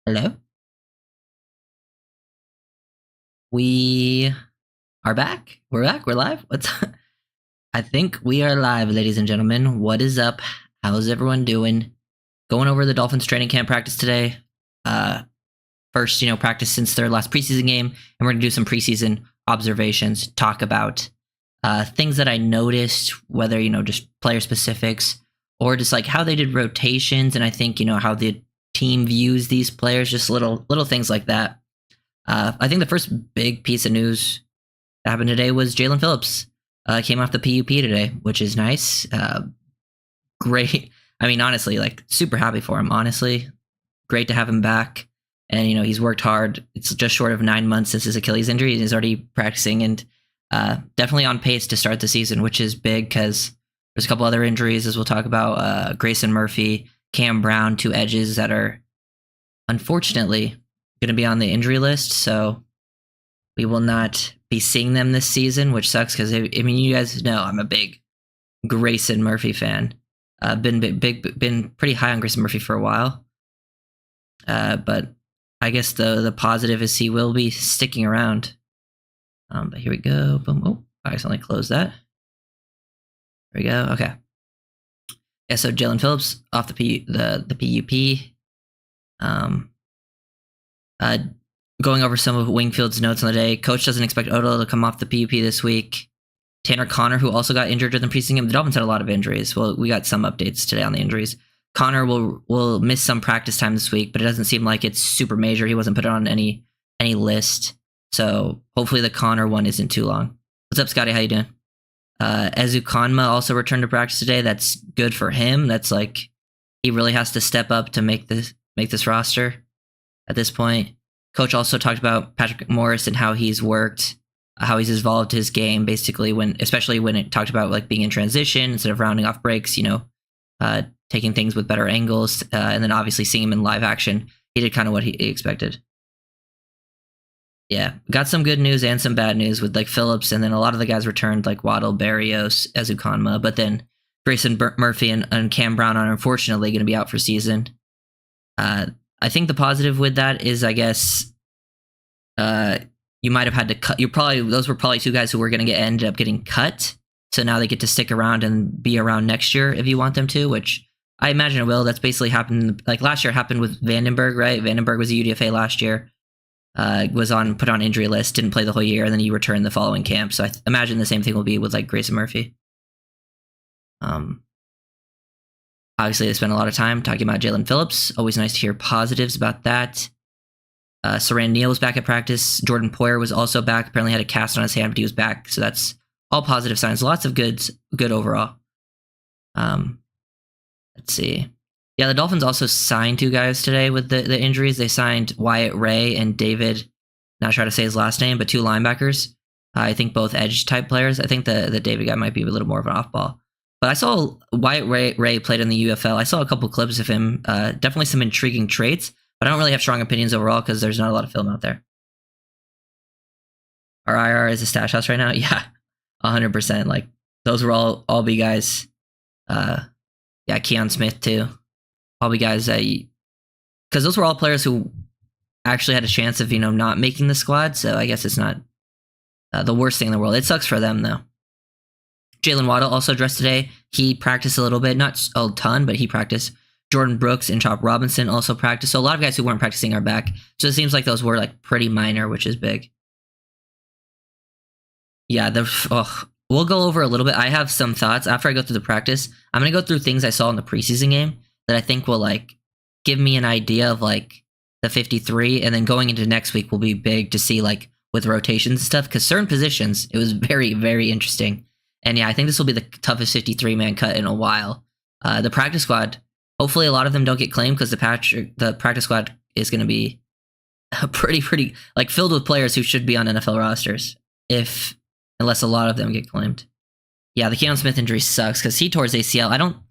Hello. We are back. We're back. We're live. What's I think we are live, ladies and gentlemen. What is up? How's everyone doing? Going over the Dolphins training camp practice today. First, practice since their last preseason game, and we're gonna do some preseason observations, talk about things that I noticed, whether just player specifics or just like how they did rotations, and I think how the team views these players, just little things like that. I think the first big piece of news that happened today was Jalen Phillips came off the PUP today, which is nice. Great. I mean, honestly, like super happy for him. Honestly, great to have him back. And he's worked hard. It's just short of 9 months since his Achilles injury, and he's already practicing and definitely on pace to start the season, which is big because there's a couple other injuries, as we'll talk about. Grayson Murphy, Cam Brown, two edges that are unfortunately going to be on the injury list, so we will not be seeing them this season, which sucks because I mean, you guys know I'm a big Grayson Murphy fan. Been pretty high on Grayson Murphy for a while, but I guess the positive is he will be sticking around. But here we go. Boom. Oh, I accidentally closed that. There we go. Okay. Yeah. So Jalen Phillips off the PUP. Going over some of Wingfield's notes on the day. Coach doesn't expect Odell to come off the PUP this week. Tanner Connor, who also got injured during the preseason game. The Dolphins had a lot of injuries. Well, we got some updates today on the injuries. Connor will miss some practice time this week, but it doesn't seem like it's super major. He wasn't put on any list. So hopefully the Connor one isn't too long. What's up, Scotty? How you doing? Ezu Konma also returned to practice today. That's good for him. That's like he really has to step up to make this roster at this point. Coach also talked about Patrick Morris and how he's worked, how he's evolved his game, basically especially when it talked about like being in transition instead of rounding off breaks, taking things with better angles, and then obviously seeing him in live action, he did kind of what he expected. Yeah, got some good news and some bad news with like Phillips, and then a lot of the guys returned like Waddle, Barrios, Ezukanma, but then Grayson Murphy and Cam Brown are unfortunately going to be out for season. I think the positive with that is, I guess, you might have had to cut. Those were probably two guys who were going to ended up getting cut. So now they get to stick around and be around next year if you want them to, which I imagine it will. That's basically happened. Like last year happened with Vandenberg, right? Vandenberg was a UDFA last year. Was put on injury list, didn't play the whole year, and then he returned the following camp. So I imagine the same thing will be with like Grayson Murphy. Obviously, they spent a lot of time talking about Jalen Phillips. Always nice to hear positives about that. Saran Neal was back at practice. Jordan Poyer was also back. Apparently had a cast on his hand, but he was back. So that's all positive signs. Lots of good overall. Let's see. Yeah, the Dolphins also signed two guys today with the injuries. They signed Wyatt Ray and David, not sure how to say his last name, but two linebackers. I think both edge type players. I think the David guy might be a little more of an off ball. But I saw Wyatt Ray played in the UFL. I saw a couple clips of him. Definitely some intriguing traits, but I don't really have strong opinions overall because there's not a lot of film out there. Our IR is a stash house right now. Yeah, 100%. Like those were all be guys. Yeah, Keon Smith too. All be guys that, because those were all players who actually had a chance of not making the squad. So I guess it's not the worst thing in the world. It sucks for them though. Jalen Waddle also dressed today. He practiced a little bit, not a ton, but he practiced. Jordan Brooks and Chop Robinson also practiced. So a lot of guys who weren't practicing are back. So it seems like those were like pretty minor, which is big. Yeah, we'll go over a little bit. I have some thoughts after I go through the practice. I'm going to go through things I saw in the preseason game that I think will like give me an idea of like the 53, and then going into next week will be big to see like with rotations and stuff, because certain positions, it was very, very interesting. And yeah, I think this will be the toughest 53-man cut in a while. The practice squad, hopefully a lot of them don't get claimed, because the practice squad is going to be pretty like filled with players who should be on NFL rosters, unless a lot of them get claimed. Yeah, the Keon Smith injury sucks because he tore his ACL.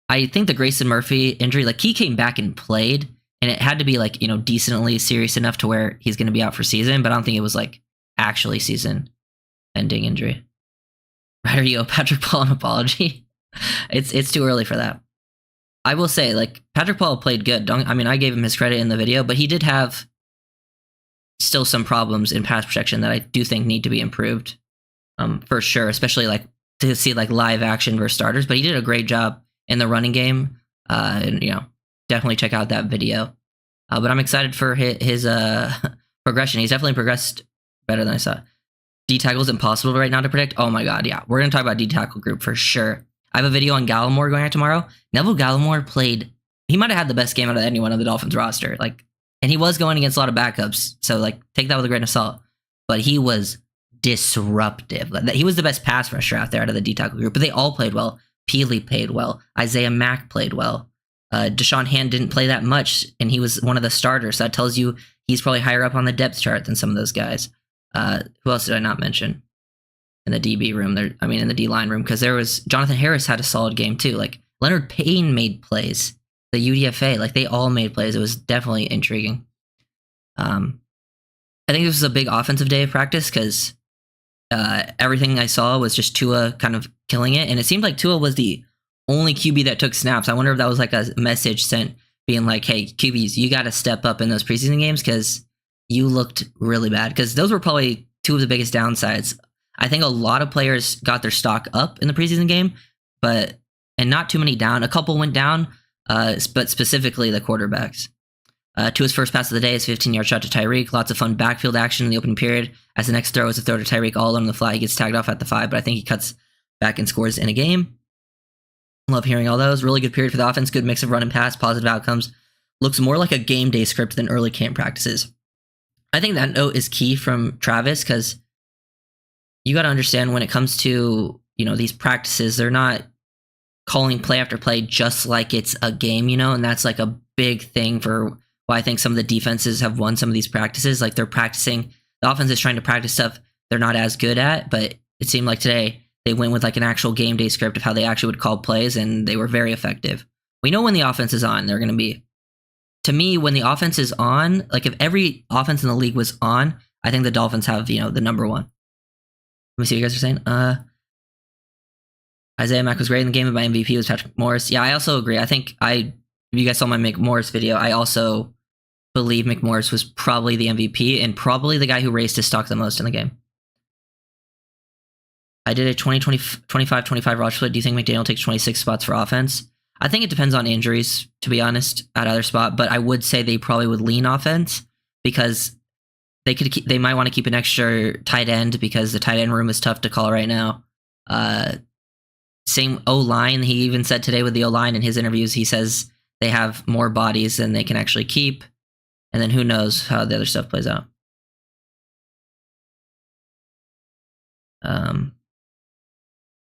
I think the Grayson Murphy injury, like he came back and played, and it had to be like, decently serious enough to where he's going to be out for season, but I don't think it was like actually season-ending injury. Right, you owe Patrick Paul an apology. It's too early for that. I will say, like, Patrick Paul played good. I gave him his credit in the video, but he did have still some problems in pass protection that I do think need to be improved, for sure. Especially like to see like live action versus starters. But he did a great job in the running game, and definitely check out that video. But I'm excited for his progression. He's definitely progressed better than I saw. D tackle is impossible right now to predict. Oh my god, yeah, we're gonna talk about D tackle group for sure. I have a video on Gallimore going out tomorrow. Neville Gallimore played. He might have had the best game out of anyone on the Dolphins roster. Like, and he was going against a lot of backups. So like, take that with a grain of salt. But he was disruptive. He was the best pass rusher out there out of the D tackle group. But they all played well. Peely played well. Isaiah Mack played well. Deshaun Hand didn't play that much, and he was one of the starters. So that tells you he's probably higher up on the depth chart than some of those guys. Who else did I not mention in the DB room? In the D-line room, because there was Jonathan Harris had a solid game too. Like, Leonard Payne made plays. The UDFA, like, they all made plays. It was definitely intriguing. I think this was a big offensive day of practice because everything I saw was just Tua kind of killing it, and it seemed like Tua was the only QB that took snaps. I wonder if that was like a message sent being like, hey, QBs, you got to step up in those preseason games because you looked really bad. Because those were probably two of the biggest downsides. I think a lot of players got their stock up in the preseason game, and not too many down. A couple went down, but specifically the quarterbacks. Tua's first pass of the day is 15-yard shot to Tyreek. Lots of fun backfield action in the opening period. As the next throw is a throw to Tyreek all on the fly. He gets tagged off at the 5, but I think he cuts back and scores in a game. Love hearing all those. Really good period for the offense. Good mix of run and pass, positive outcomes. Looks more like a game day script than early camp practices. I think that note is key from Travis because you got to understand when it comes to, these practices, they're not calling play after play just like it's a game, and that's like a big thing for why I think some of the defenses have won some of these practices. Like, they're practicing, the offense is trying to practice stuff they're not as good at, but it seemed like today they went with like an actual game day script of how they actually would call plays, and they were very effective. We know when the offense is on, they're going to be. To me, when the offense is on, like if every offense in the league was on, I think the Dolphins have, the number one. Let me see what you guys are saying. Isaiah Mack was great in the game, but my MVP was Patrick Morris. Yeah, I also agree. I think if you guys saw my McMorris video, I also believe McMorris was probably the MVP and probably the guy who raised his stock the most in the game. I did a 25-25 roster split. Do you think McDaniel takes 26 spots for offense? I think it depends on injuries, to be honest, at either spot. But I would say they probably would lean offense because they might want to keep an extra tight end because the tight end room is tough to call right now. Same O-line. He even said today with the O-line in his interviews, he says they have more bodies than they can actually keep. And then who knows how the other stuff plays out.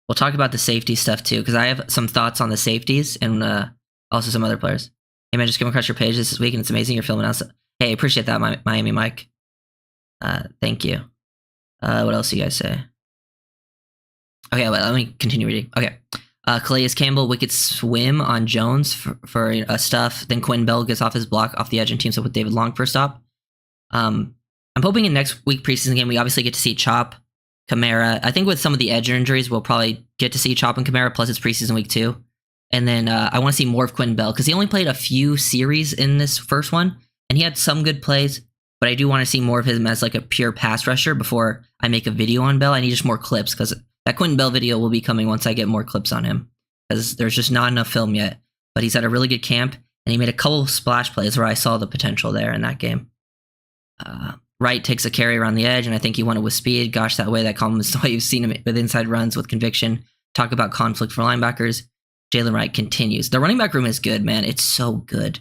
We'll talk about the safety stuff too, because I have some thoughts on the safeties and also some other players. Hey man, just came across your page this week and it's amazing you're filming us. Hey, appreciate that, Miami Mike. Thank you. What else do you guys say? Okay, well, let me continue reading. Okay. Calais Campbell, wicked swim on Jones for stuff. Then Quinn Bell gets off his block off the edge and teams up with David Long for a stop. I'm hoping in next week preseason game we obviously get to see Chop, Kamara. I think with some of the edge injuries, we'll probably get to see Chop and Kamara, plus it's preseason week 2. And then I want to see more of Quinn Bell, because he only played a few series in this first one, and he had some good plays, but I do want to see more of him as like a pure pass rusher before I make a video on Bell. I need just more clips, because that Quinn Bell video will be coming once I get more clips on him, because there's just not enough film yet. But he's had a really good camp, and he made a couple splash plays where I saw the potential there in that game. Wright takes a carry around the edge, and I think he won it with speed. Gosh, that way, that column is the way you've seen him with inside runs with conviction. Talk about conflict for linebackers. Jalen Wright continues. The running back room is good, man. It's so good.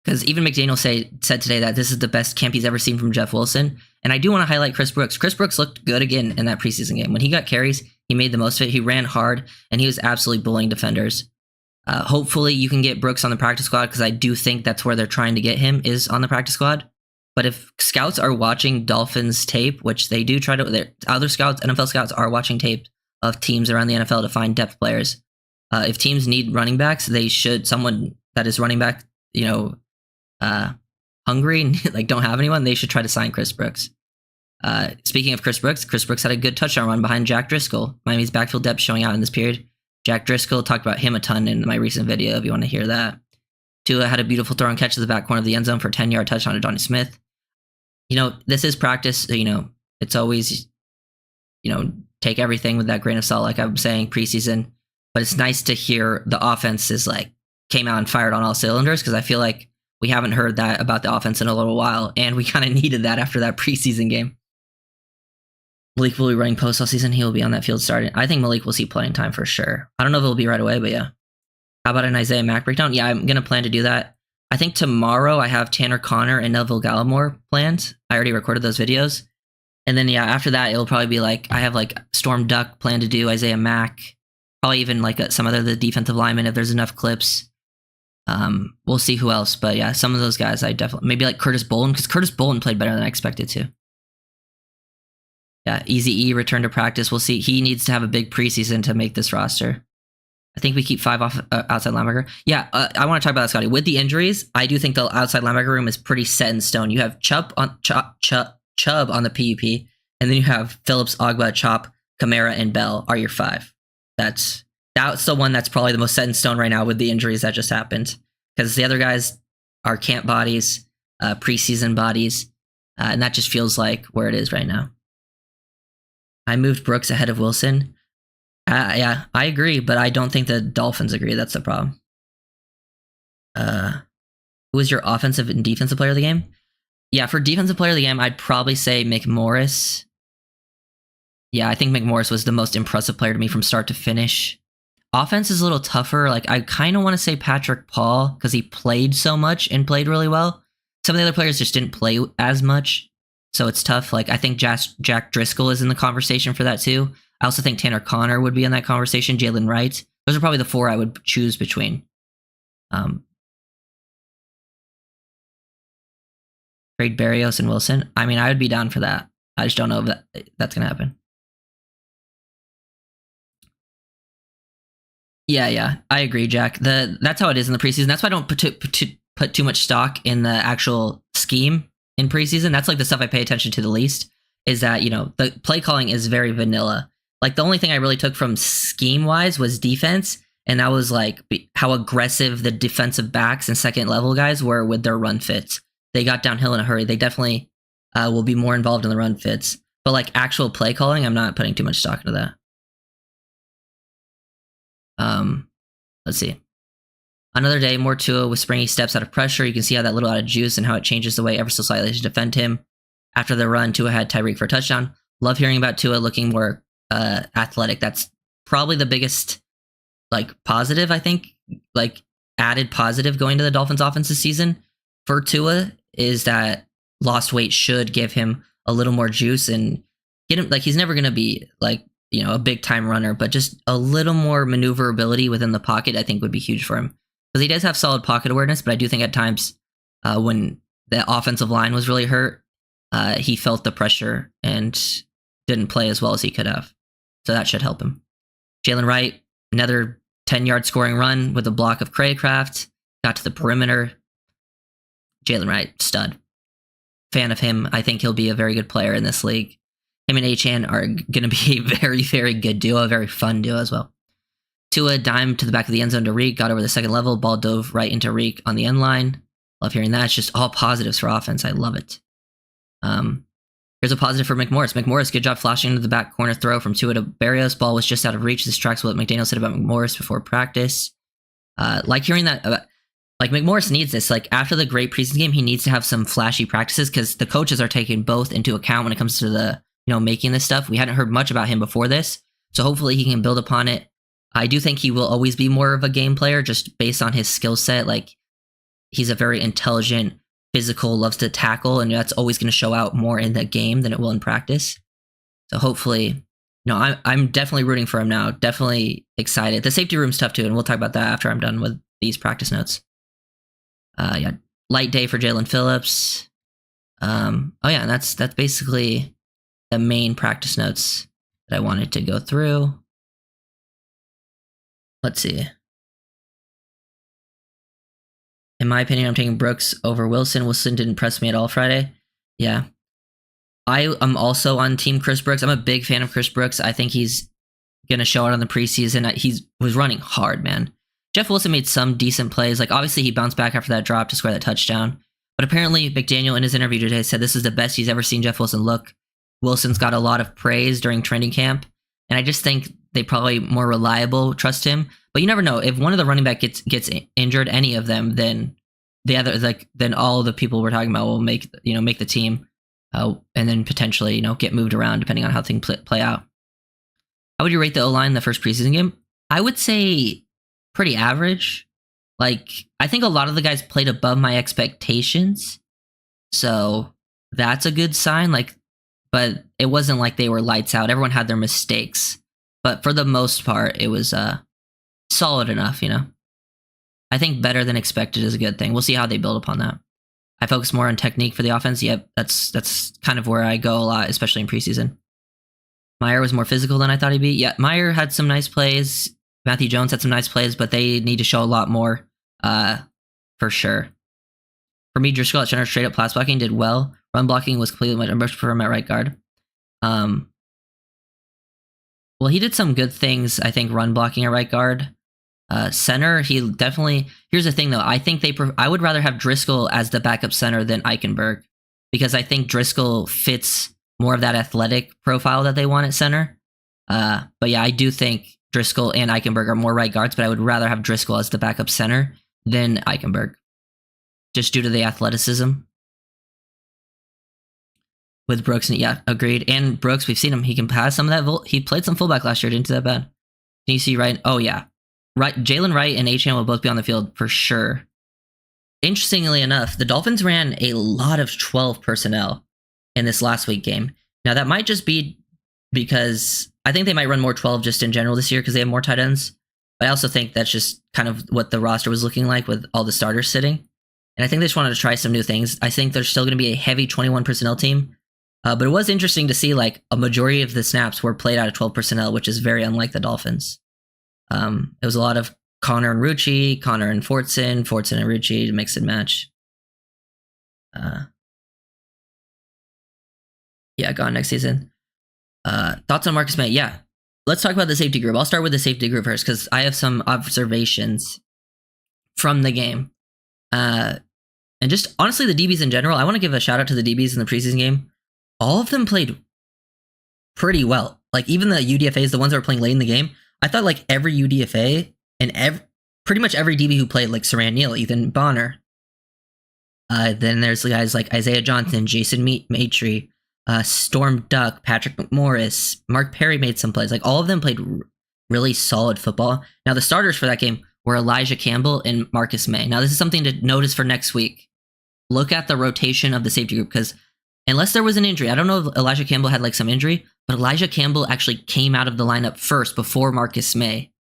Because even McDaniel said today that this is the best camp he's ever seen from Jeff Wilson. And I do want to highlight Chris Brooks. Chris Brooks looked good again in that preseason game. When he got carries, he made the most of it. He ran hard, and he was absolutely bullying defenders. Hopefully, you can get Brooks on the practice squad, because I do think that's where they're trying to get him, is on the practice squad. But if scouts are watching Dolphins tape, which they do try to, other scouts, NFL scouts are watching tape of teams around the NFL to find depth players. If teams need running backs, they should, someone that is running back, hungry and like don't have anyone, they should try to sign Chris Brooks. Speaking of Chris Brooks had a good touchdown run behind Jack Driscoll. Miami's backfield depth showing out in this period. Jack Driscoll, talked about him a ton in my recent video if you want to hear that. Tua had a beautiful throw and catch to the back corner of the end zone for a 10-yard touchdown to Johnny Smith. This is practice. So, it's always, take everything with that grain of salt, like I'm saying, preseason. But it's nice to hear the offense is came out and fired on all cylinders, because I feel like we haven't heard that about the offense in a little while, and we kind of needed that after that preseason game. Malik will be running post all season. He will be on that field starting. I think Malik will see playing time for sure. I don't know if it'll be right away, but yeah. How about an Isaiah Mack breakdown? Yeah, I'm going to plan to do that. I think tomorrow I have Tanner Connor and Neville Gallimore planned. I already recorded those videos. And then, yeah, after that, it'll probably be I have Storm Duck planned to do, Isaiah Mack, probably even some other the defensive linemen if there's enough clips. We'll see who else. But yeah, some of those guys I definitely, maybe Curtis Bolton, because Curtis Bolton played better than I expected to. Yeah, Easy E returned to practice. We'll see. He needs to have a big preseason to make this roster. I think we keep 5 off outside linebacker. Yeah, I want to talk about that, Scotty. With the injuries, I do think the outside linebacker room is pretty set in stone. You have Chubb on the PUP, and then you have Phillips, Ogba, Chop, Kamara, and Bell are your 5. That's the one that's probably the most set in stone right now with the injuries that just happened. Because the other guys are camp bodies, preseason bodies, and that just feels like where it is right now. I moved Brooks ahead of Wilson. Yeah, I agree, but I don't think the Dolphins agree. That's the problem. Who was your offensive and defensive player of the game? Yeah, for defensive player of the game, I'd probably say McMorris. Yeah, I think McMorris was the most impressive player to me from start to finish. Offense is a little tougher. I kind of want to say Patrick Paul, because he played so much and played really well. Some of the other players just didn't play as much, so it's tough. I think Jack Driscoll is in the conversation for that too. I also think Tanner Connor would be in that conversation. Jalen Wright. Those are probably the 4 I would choose between. Trade Berrios and Wilson. I mean, I would be down for that. I just don't know if that's going to happen. Yeah, I agree, Jack. That's how it is in the preseason. That's why I don't put too much stock in the actual scheme in preseason. That's the stuff I pay attention to the least, is that, the play calling is very vanilla. The only thing I really took from scheme-wise was defense, and that was how aggressive the defensive backs and second-level guys were with their run fits. They got downhill in a hurry. They definitely will be more involved in the run fits. But actual play calling, I'm not putting too much stock into that. Let's see. Another day, more Tua with springy steps out of pressure. You can see how that little out of juice and how it changes the way ever so slightly to defend him. After the run, Tua had Tyreek for a touchdown. Love hearing about Tua looking more athletic. That's probably the biggest positive, I think, added positive going to the Dolphins offense this season for Tua, is that lost weight should give him a little more juice and get him, he's never going to be a big time runner, but just a little more maneuverability within the pocket I think would be huge for him, because he does have solid pocket awareness. But I do think at times when the offensive line was really hurt, he felt the pressure and didn't play as well as he could have. So that should help him. Jalen Wright, another 10-yard scoring run with a block of Craycraft. Got to the perimeter. Jalen Wright, stud. Fan of him. I think he'll be a very good player in this league. Him and Achane are going to be a very, very good duo, a very fun duo as well. Tua dime to the back of the end zone to Reek, got over the second level, ball dove right into Reek on the end line. Love hearing that. It's just all positives for offense. I love it. Here's a positive for McMorris. McMorris, good job flashing into the back corner throw from Tua to Berrios. Ball was just out of reach. This tracks what McDaniel said about McMorris before practice. Hearing that, McMorris needs this. After the great preseason game, he needs to have some flashy practices, because the coaches are taking both into account when it comes to the making this stuff. We hadn't heard much about him before this, so hopefully he can build upon it. I do think he will always be more of a game player just based on his skill set. He's a very intelligent, physical, loves to tackle, and that's always going to show out more in the game than it will in practice. So hopefully, I'm definitely rooting for him now. Definitely excited. The safety room's tough too, and we'll talk about that after I'm done with these practice notes. Light day for Jalen Phillips. And that's basically the main practice notes that I wanted to go through. Let's see. In my opinion, I'm taking Brooks over Wilson. Wilson didn't impress me at all Friday. Yeah. I am also on team Chris Brooks. I'm a big fan of Chris Brooks. I think he's going to show out on the preseason. He was running hard, man. Jeff Wilson made some decent plays. Like, obviously, he bounced back after that drop to score that touchdown. But apparently, McDaniel in his interview today said this is the best he's ever seen Jeff Wilson look. Wilson's got a lot of praise during training camp. And I just think they probably more reliable trust him. But you never know. If one of the running back gets injured, any of them, then the other, then all the people we're talking about will make the team. And then potentially, get moved around depending on how things play out. How would you rate the O-line the first preseason game? I would say pretty average. Like, I think a lot of the guys played above my expectations. So that's a good sign. But it wasn't like they were lights out. Everyone had their mistakes. But for the most part, it was solid enough, I think better than expected is a good thing. We'll see how they build upon that. I focus more on technique for the offense. Yep, that's kind of where I go a lot, especially in preseason. Meyer was more physical than I thought he'd be. Yeah, Meyer had some nice plays. Matthew Jones had some nice plays, but they need to show a lot more, for sure. For me, Driscoll at center, straight up pass blocking did well. Run blocking was completely much for him at right guard. Well, he did some good things, I think, run blocking at right guard. Center, he definitely... Here's the thing, though. I think I would rather have Driscoll as the backup center than Eichenberg, because I think Driscoll fits more of that athletic profile that they want at center. But yeah, I do think Driscoll and Eichenberg are more right guards, but I would rather have Driscoll as the backup center than Eichenberg, just due to the athleticism. With Brooks, and yeah, agreed. And Brooks, we've seen him. He can pass some of that. He played some fullback last year. Didn't do that bad. Can you see Wright? Oh, yeah. Right, Jalen Wright and Achane will both be on the field for sure. Interestingly enough, the Dolphins ran a lot of 12 personnel in this last week game. Now, that might just be because I think they might run more 12 just in general this year because they have more tight ends. But I also think that's just kind of what the roster was looking like with all the starters sitting. And I think they just wanted to try some new things. I think there's still going to be a heavy 21 personnel team. But it was interesting to see like a majority of the snaps were played out of 12 personnel, which is very unlike the Dolphins. It was a lot of Connor and Rucci, Connor and Fortson and Rucci to mix and match. Yeah, gone next season. Thoughts on Marcus May? Yeah, let's talk about the safety group. I'll start with the safety group first because I have some observations from the game. And just honestly, the DBs in general, I want to give a shout out to the DBs in the preseason game. All of them played pretty well. Like even the UDFAs, the ones that were playing late in the game, I thought like every UDFA and pretty much every DB who played, like Saran Neal, Ethan Bonner. Then there's guys like Isaiah Johnson, Jason Maitre, Storm Duck, Patrick McMorris, Mark Perry made some plays. Like all of them played really solid football. Now the starters for that game were Elijah Campbell and Marcus May. Now this is something to notice for next week. Look at the rotation of the safety group because unless there was an injury, I don't know if Elijah Campbell had like some injury, but Elijah Campbell actually came out of the lineup first before Marcus May.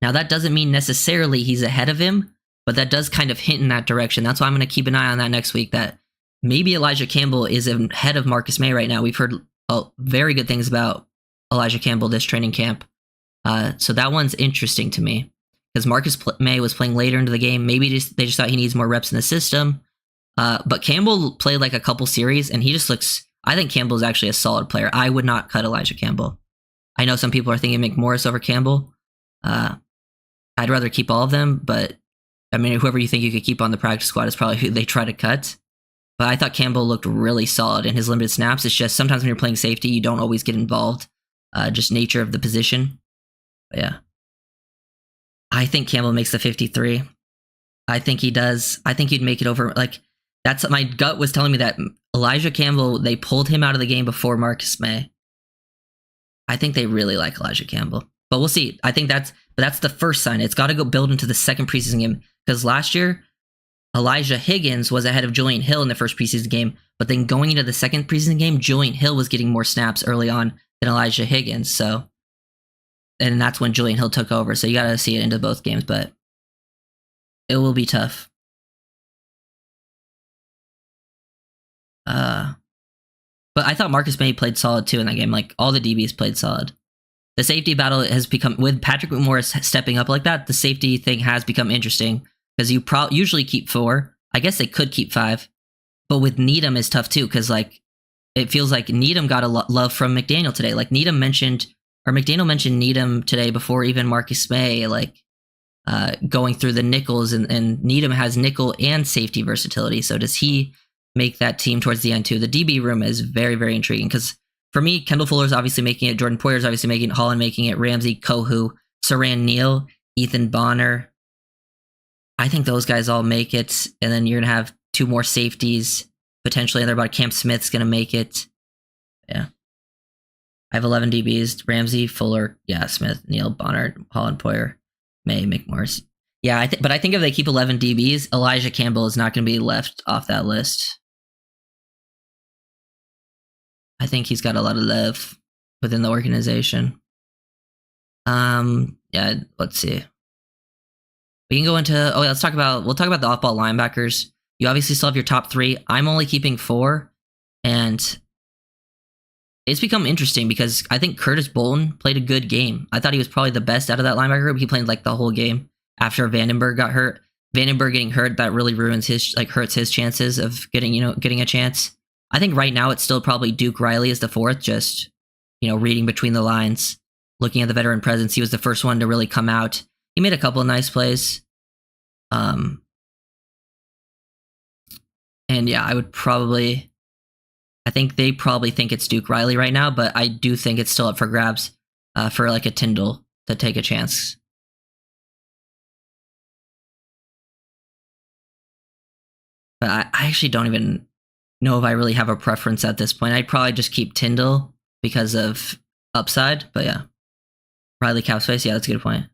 Now that doesn't mean necessarily he's ahead of him, but that does kind of hint in that direction. That's why I'm going to keep an eye on that next week, that maybe Elijah Campbell is ahead of Marcus May right now. We've heard very good things about Elijah Campbell this training camp. So that one's interesting to me because Marcus May was playing later into the game. Maybe they just thought he needs more reps in the system. But Campbell played like a couple series and he just looks... I think Campbell is actually a solid player. I would not cut Elijah Campbell. I know some people are thinking McMorris over Campbell. I'd rather keep all of them, but I mean, whoever you think you could keep on the practice squad is probably who they try to cut. But I thought Campbell looked really solid in his limited snaps. It's just sometimes when you're playing safety, you don't always get involved. Just nature of the position. But yeah. I think Campbell makes the 53. I think he does. I think he'd make it over. Like, that's my gut was telling me that Elijah Campbell, they pulled him out of the game before Marcus May. I think they really like Elijah Campbell. But we'll see. I think that's the first sign. It's got to go build into the second preseason game. Because last year, Elijah Higgins was ahead of Julian Hill in the first preseason game. But then going into the second preseason game, Julian Hill was getting more snaps early on than Elijah Higgins. So, and that's when Julian Hill took over. So you got to see it into both games. But it will be tough. But I thought Marcus May played solid too in that game. Like all the DBs played solid. The safety battle has become, with Patrick McMorris stepping up like that, the safety thing has become interesting because you usually keep 4. I guess they could keep 5, but with Needham is tough too because like it feels like Needham got a love from McDaniel today. Like Needham mentioned or McDaniel mentioned Needham today before even Marcus May, like going through the nickels, and Needham has nickel and safety versatility. So does he make that team towards the end too? The DB room is very, very intriguing because for me, Kendall Fuller's obviously making it, Jordan Poyer's obviously making it, Holland making it, Ramsey, Kohu, Saran Neal, Ethan Bonner. I think those guys all make it, and then you're going to have 2 more safeties, potentially, and they're about Cam Smith's going to make it. Yeah. I have 11 DBs, Ramsey, Fuller, Smith, Neal, Bonner, Holland, Poyer, May, McMorris. Yeah, but I think if they keep 11 DBs, Elijah Campbell is not going to be left off that list. I think he's got a lot of love within the organization. Yeah, let's see. We can go into, we'll talk about the off-ball linebackers. You obviously still have your top 3. I'm only keeping 4, and it's become interesting because I think Curtis Bolton played a good game. I thought he was probably the best out of that linebacker group. He played like the whole game after Vandenberg got hurt. Vandenberg getting hurt, that really ruins hurts his chances of getting a chance. I think right now it's still probably Duke Riley as the 4th, just, reading between the lines, looking at the veteran presence. He was the first one to really come out. He made a couple of nice plays. And yeah, I think they probably think it's Duke Riley right now, but I do think it's still up for grabs for like a Tyndall to take a chance. But I actually don't even know if I really have a preference at this point. I'd probably just keep Tyndall because of upside, but yeah. Riley cap space, yeah, that's a good point.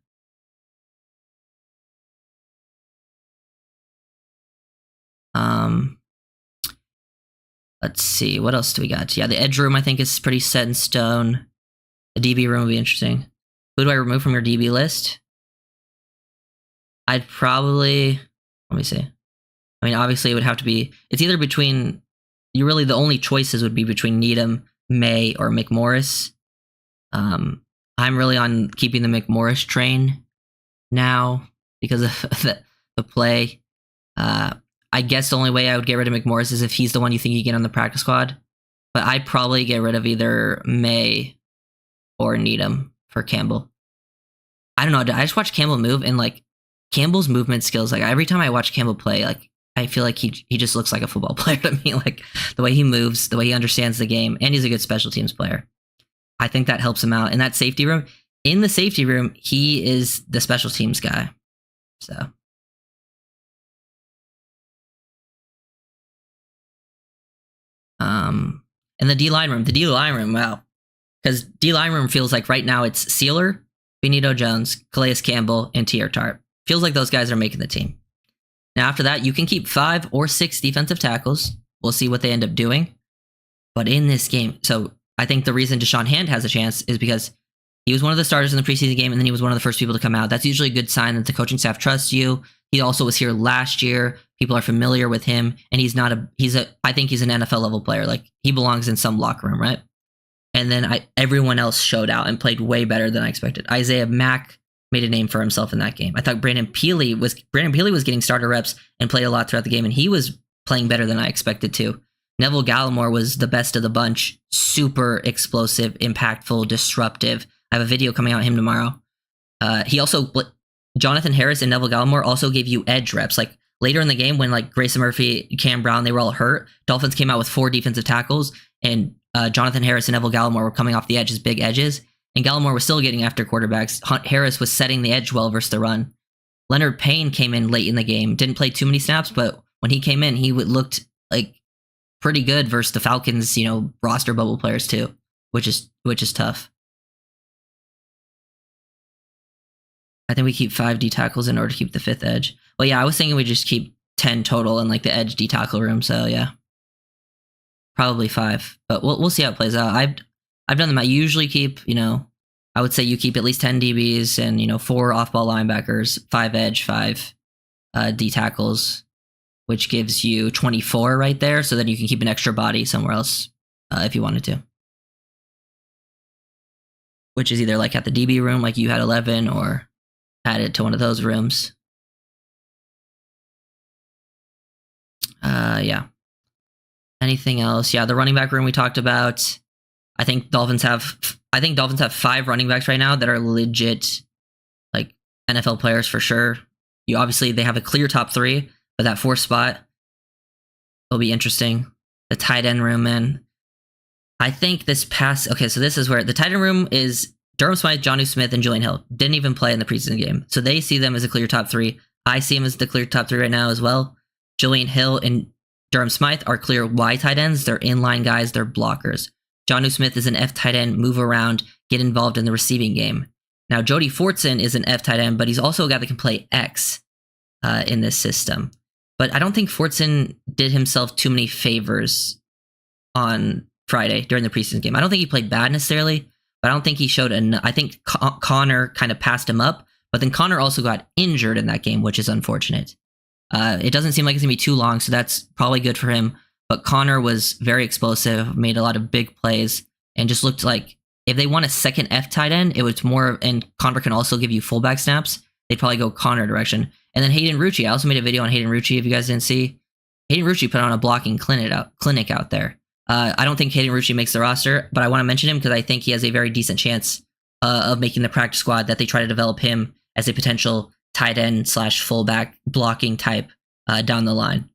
Let's see, what else do we got? Yeah, the edge room I think is pretty set in stone. The DB room would be interesting. Who do I remove from your DB list? I'd probably, let me see. I mean, obviously it would have to be, it's either between, the only choices would be between Needham, May, or McMorris. I'm really on keeping the McMorris train now because of the play. I guess the only way I would get rid of McMorris is if he's the one you think you get on the practice squad. But I'd probably get rid of either May or Needham for Campbell. I don't know. I just watch Campbell move, and like Campbell's movement skills, like every time I watch Campbell play, like I feel like he just looks like a football player to me. Like the way he moves, the way he understands the game, and he's a good special teams player. I think that helps him out in that safety room. In the safety room, he is the special teams guy. So. And the D-line room, wow. Because D-line room feels like right now it's Sealer, Benito Jones, Calais Campbell, and Tier Tart. Feels like those guys are making the team. Now after that, you can keep 5 or 6 defensive tackles. We'll see what they end up doing. But in this game, so I think the reason Deshaun Hand has a chance is because he was one of the starters in the preseason game, and then he was one of the first people to come out. That's usually a good sign that the coaching staff trusts you. He also was here last year. People are familiar with him, and I think he's an NFL level player. Like he belongs in some locker room, right? And then everyone else showed out and played way better than I expected. Isaiah Mack made a name for himself in that game. I thought Brandon Peely was getting starter reps and played a lot throughout the game, and he was playing better than I expected to. Neville Gallimore was the best of the bunch. Super explosive, impactful, disruptive. I have a video coming out of him tomorrow. He also, Jonathan Harris and Neville Gallimore also gave you edge reps. Like later in the game when like Grayson Murphy, Cam Brown, they were all hurt, Dolphins came out with 4 defensive tackles, and Jonathan Harris and Neville Gallimore were coming off the edges, big edges, and Gallimore was still getting after quarterbacks. Harris was setting the edge well versus the run. Leonard Payne came in late in the game, didn't play too many snaps, but when he came in, he looked like pretty good versus the Falcons, roster bubble players too, which is tough. I think we keep 5 D tackles in order to keep the 5th edge. Well, yeah, I was thinking we just keep 10 total in like the edge D tackle room. So yeah, probably 5, but we'll see how it plays out. I've done them. I usually keep, I would say you keep at least 10 DBs and 4 off-ball linebackers, 5 edge, 5 D tackles, which gives you 24 right there. So then you can keep an extra body somewhere else if you wanted to. Which is either like at the DB room, like you had 11, or add it to one of those rooms. Yeah. Anything else? Yeah, the running back room we talked about. I think Dolphins have I think Dolphins have 5 running backs right now that are legit, like, NFL players for sure. Obviously, they have a clear top 3, but that 4th spot will be interesting. The tight end room, man. I think okay, so this is where the tight end room is Durham Smythe, Jonnu Smith, and Julian Hill. Didn't even play in the preseason game. So they see them as a clear top 3. I see them as the clear top 3 right now as well. Julian Hill and Durham Smythe are clear Y tight ends. They're inline guys. They're blockers. Jonnu Smith is an F tight end, move around, get involved in the receiving game. Now, Jody Fortson is an F tight end, but he's also a guy that can play X in this system. But I don't think Fortson did himself too many favors on Friday during the preseason game. I don't think he played bad necessarily, but I don't think he showed enough. I think Connor kind of passed him up, but then Connor also got injured in that game, which is unfortunate. It doesn't seem like it's going to be too long, so that's probably good for him. But Connor was very explosive, made a lot of big plays, and just looked like if they want a second F tight end, it was more, and Connor can also give you fullback snaps, they'd probably go Connor direction. And then Hayden Rucci, I also made a video on Hayden Rucci if you guys didn't see. Hayden Rucci put on a blocking clinic out there. I don't think Hayden Rucci makes the roster, but I want to mention him because I think he has a very decent chance of making the practice squad, that they try to develop him as a potential tight end / fullback blocking type down the line.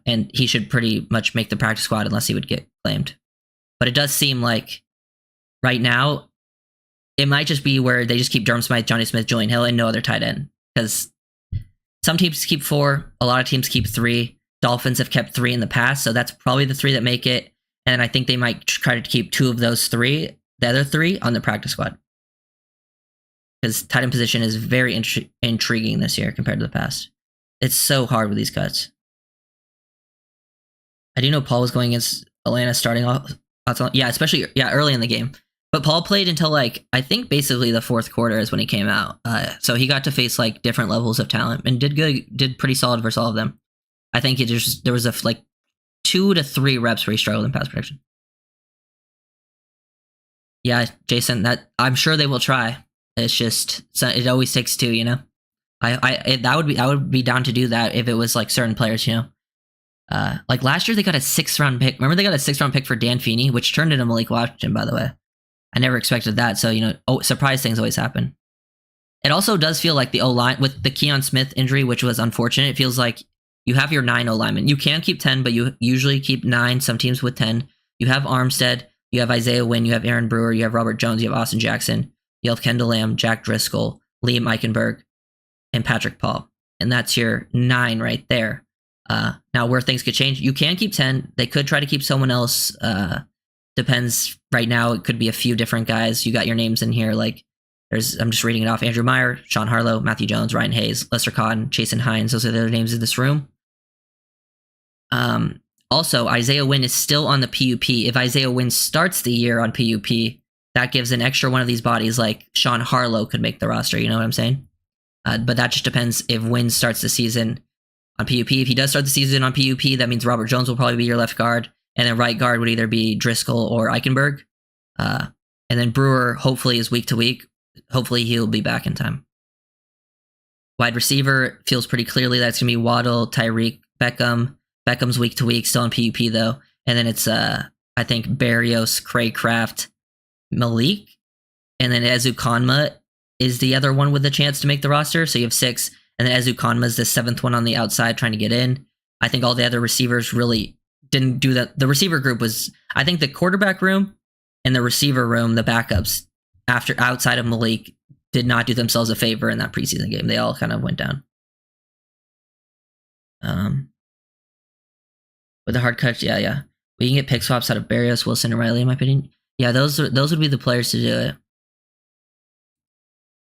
And he should pretty much make the practice squad unless he would get claimed. But it does seem like right now, it might just be where they just keep Durham Smythe, Jonnu Smith, Julian Hill, and no other tight end. Because some teams keep 4, a lot of teams keep 3. Dolphins have kept 3 in the past, so that's probably the 3 that make it. And I think they might try to keep 2 of those 3, the other 3, on the practice squad. Because tight end position is very intriguing this year compared to the past. It's so hard with these cuts. I do know Paul was going against Atlanta starting off. Yeah, especially early in the game. But Paul played until I think basically the 4th quarter is when he came out. So he got to face different levels of talent and did pretty solid versus all of them. I think there was 2 to 3 reps where he struggled in pass protection. Yeah, Jason, that I'm sure they will try. It's just it always takes 2, you know. I would be down to do that if it was certain players, you know. Last year they got a 6th round pick. Remember they got a 6th round pick for Dan Feeney, which turned into Malik Washington, by the way. I never expected that. So, you know, surprise things always happen. It also does feel like the O-line with the Keon Smith injury, which was unfortunate. It feels like you have your 9 O-linemen. You can keep 10, but you usually keep 9, some teams with 10. You have Armstead, you have Isaiah Wynn, you have Aaron Brewer, you have Robert Jones, you have Austin Jackson, you have Kendall Lamb, Jack Driscoll, Liam Eichenberg, and Patrick Paul. And that's your 9 right there. Now, where things could change, you can keep 10. They could try to keep someone else. Depends. Right now, it could be a few different guys. You got your names in here. I'm just reading it off. Andrew Meyer, Sean Harlow, Matthew Jones, Ryan Hayes, Lester Cotton, Jason Hines. Those are the other names in this room. Also, Isaiah Wynn is still on the PUP. If Isaiah Wynn starts the year on PUP, that gives an extra one of these bodies like Sean Harlow could make the roster. You know what I'm saying? But that just depends if Wynn starts the season on PUP. If he does start the season on PUP, that means Robert Jones will probably be your left guard. And then right guard would either be Driscoll or Eichenberg. And then Brewer, hopefully, is week to week. Hopefully, he'll be back in time. Wide receiver feels pretty clearly that it's going to be Waddle, Tyreek, Beckham. Beckham's week to week, still on PUP, though. And then it's, I think, Berrios, Craycraft, Malik. And then Ezu Konma is the other one with a chance to make the roster. So you have 6. And then Ezu Konma is the 7th one on the outside trying to get in. I think all the other receivers really didn't do that. The receiver group was, I think the quarterback room and the receiver room, the backups, outside of Malik, did not do themselves a favor in that preseason game. They all kind of went down. With the hard cuts, yeah. We can get pick swaps out of Berrios, Wilson, and Riley, in my opinion. Yeah, those would be the players to do it.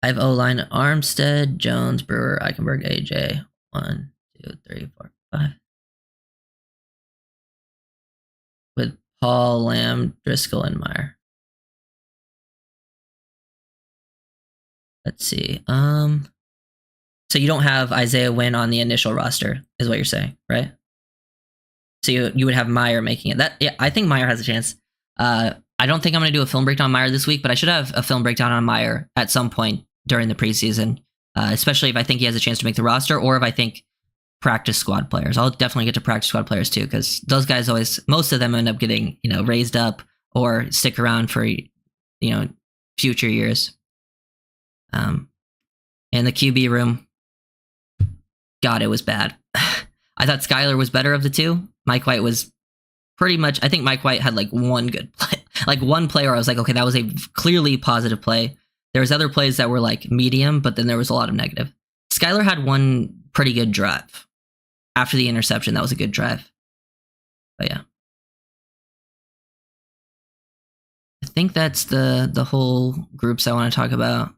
I have O-line Armstead, Jones, Brewer, Eichenberg, AJ. 1, 2, 3, 4, 5. With Paul, Lamb, Driscoll, and Meyer. Let's see. So you don't have Isaiah Wynn on the initial roster, is what you're saying, right? So you would have Meyer making it. I think Meyer has a chance. I don't think I'm going to do a film breakdown on Meyer this week, but I should have a film breakdown on Meyer at some point during the preseason, especially if I think he has a chance to make the roster, or if I think practice squad players. I'll definitely get to practice squad players too, because those guys most of them end up getting raised up or stick around for future years. And the QB room, God, it was bad. I thought Skyler was better of the two. Mike White was pretty much, I think Mike White had like one good play, like one play where I was like, okay, that was a clearly positive play. There was other plays that were like medium, but then there was a lot of negative. Skyler had one pretty good drive. After the interception, that was a good drive. But yeah. I think that's the whole groups I want to talk about.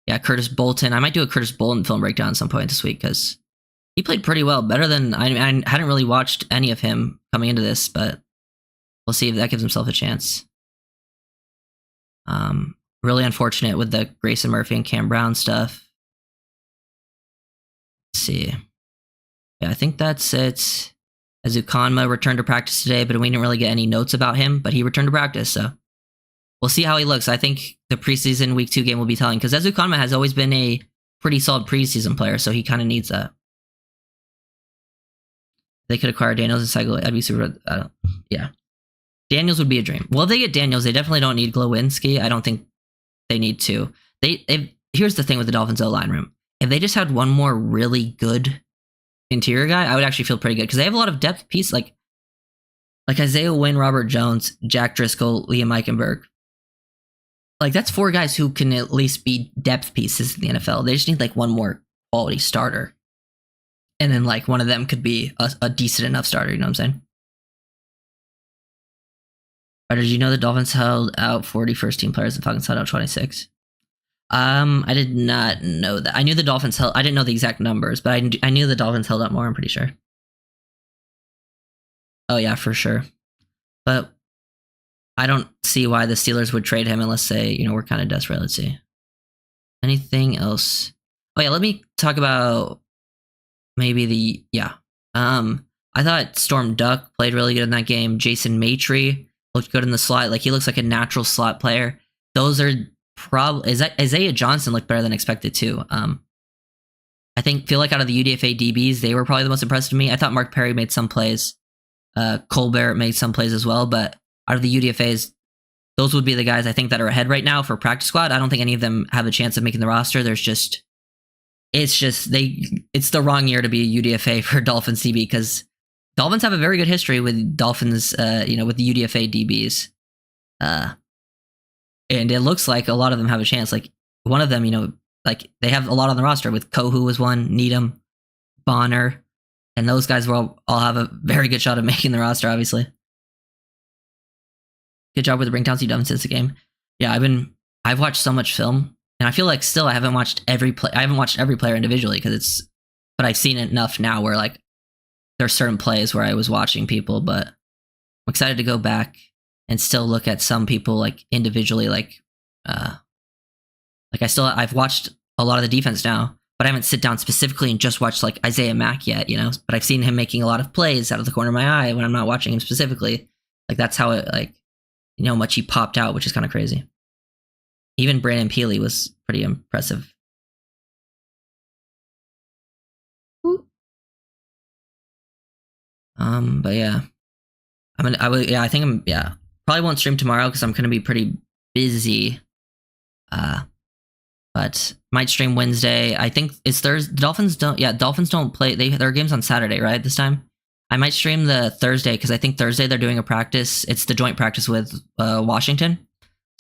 Yeah, Curtis Bolton. I might do a Curtis Bolton film breakdown at some point this week because he played pretty well, better than I hadn't really watched any of him coming into this, but we'll see if that gives himself a chance. Really unfortunate with the Grayson Murphy and Cam Brown stuff. Let's see. Yeah, I think that's it. Azukanma returned to practice today, but we didn't really get any notes about him, but he returned to practice, so we'll see how he looks. I think the preseason week 2 game will be telling, because Azukanma has always been a pretty solid preseason player, so he kind of needs that. They could acquire Daniels and Cycle. I'd be super. Yeah. Daniels would be a dream. Well, if they get Daniels, they definitely don't need Glowinski. I don't think they need to. Here's the thing with the Dolphins O-line room. If they just had one more really good interior guy, I would actually feel pretty good, because they have a lot of depth piece, like Isaiah Wynn, Robert Jones, Jack Driscoll, Liam Eichenberg. Like, that's 4 guys who can at least be depth pieces in the NFL. They just need like one more quality starter. And then like one of them could be a decent enough starter, you know what I'm saying? Or did you know the Dolphins held out 40 first-team players and Falcons held out 26? I did not know that. I knew the Dolphins I didn't know the exact numbers, but I knew the Dolphins held out more, I'm pretty sure. Oh yeah, for sure. But I don't see why the Steelers would trade him unless they, we're kind of desperate. Let's see. Anything else? Oh yeah, let me talk about maybe I thought Storm Duck played really good in that game. Jason Maitre looked good in the slot. Like, he looks like a natural slot player. Those are probably... Isaiah Johnson looked better than expected too. feel like out of the UDFA DBs, they were probably the most impressive to me. I thought Mark Perry made some plays. Colbert made some plays as well, but out of the UDFAs, those would be the guys I think that are ahead right now for practice squad. I don't think any of them have a chance of making the roster. It's the wrong year to be a UDFA for Dolphins DB, because Dolphins have a very good history with Dolphins, with the UDFA DBs. And it looks like a lot of them have a chance. Like, one of them, they have a lot on the roster with Kohu was one, Needham, Bonner, and those guys will all have a very good shot of making the roster, obviously. Good job with the Ringtowns you've done since the game. Yeah, I've watched so much film, and I feel like still I haven't watched every player individually, but I've seen enough now where like there are certain plays where I was watching people, but I'm excited to go back and still look at some people like individually, I've watched a lot of the defense now, but I haven't sit down specifically and just watched like Isaiah Mack yet, but I've seen him making a lot of plays out of the corner of my eye when I'm not watching him specifically. Like, that's how it, how much he popped out, which is kind of crazy. Even Brandon Peely was pretty impressive. But yeah, probably won't stream tomorrow because I'm going to be pretty busy. But might stream Wednesday. I think it's Thursday. Dolphins don't play. Their game's on Saturday, right? This time, I might stream the Thursday because I think Thursday they're doing a practice. It's the joint practice with Washington,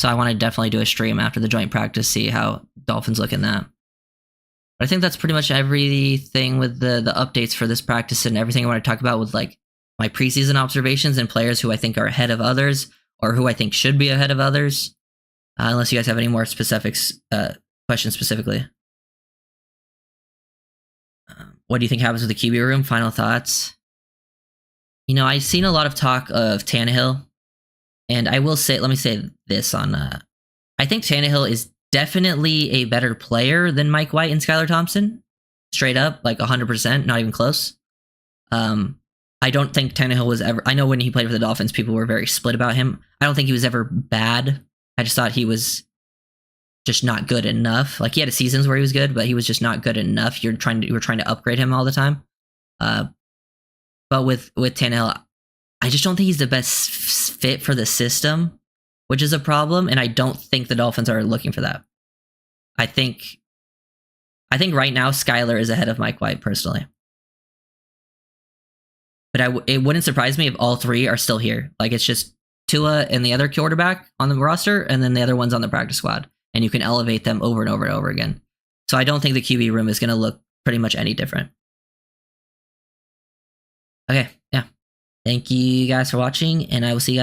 so I want to definitely do a stream after the joint practice, see how Dolphins look in that. But I think that's pretty much everything with the updates for this practice and everything I want to talk about with like my preseason observations and players who I think are ahead of others or who I think should be ahead of others. Unless you guys have any more specifics, questions specifically. What do you think happens with the QB room? Final thoughts. I've seen a lot of talk of Tannehill, and I will say, let me say this on, I think Tannehill is definitely a better player than Mike White and Skylar Thompson. Straight up, like 100%, not even close. I don't think Tannehill was ever, I know when he played for the Dolphins, people were very split about him. I don't think he was ever bad. I just thought he was just not good enough. Like, he had seasons where he was good, but he was just not good enough. You were trying to upgrade him all the time. But with Tannehill, I just don't think he's the best fit for the system, which is a problem. And I don't think the Dolphins are looking for that. I think right now Skylar is ahead of Mike White personally. But it wouldn't surprise me if all three are still here. Like it's just Tua and the other quarterback on the roster, and then the other one's on the practice squad. And you can elevate them over and over and over again. So I don't think the QB room is going to look pretty much any different. Okay, yeah. Thank you guys for watching, and I will see you guys